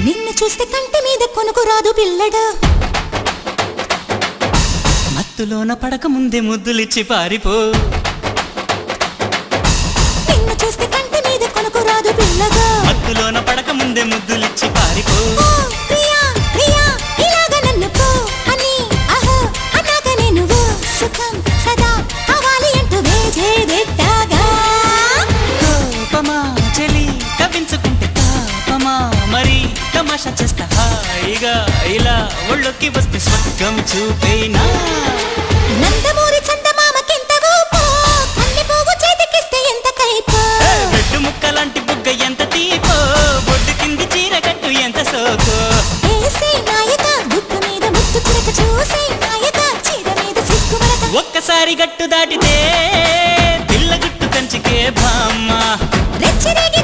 నిన్ను చూస్తే కంటి మీద కొనుకు రాదు పిల్లడు మత్తులోన పడక ముందే ముద్దులిచ్చి పారిపో నిన్ను చూస్తే కంటి మీద కొనుకు రాదు పిల్లగా మత్తులోన పడక ముందే ముద్దులిచ్చి పారిపో ఓ ప్రియా ప్రియా ఇలాగ నన్ను పో అని అహో అన్నాకనే నువ్వు సుఖం సదా కావాలి అంటూ వేజేదెట్టాగా కోపమా చెలి కవించుకుంటే తాపమా మరి తమాషా చేస్తా హాయిగా ఇలా ఒళ్ళొక్కి వస్తే స్వర్గం చూపేనా నందమూరి చందమామకెంత ఊపో కన్నె పువ్వు చేతికిస్తే ఎంత కైపో బెడ్డు ముక్కలాంటి బుగ్గ ఎంత తీపో బొడ్డు కింది చీర కట్టు ఎంత సోకో ఏసే నాయక బుట్టు మీద ముత్తు చిరక చూసే నాయక చీర మీద సిగ్గుమరక ఒక్కసారి గట్టు దాటితే పిల్ల గుట్టు కంచికే బామ్మ రెచ్చిరేగి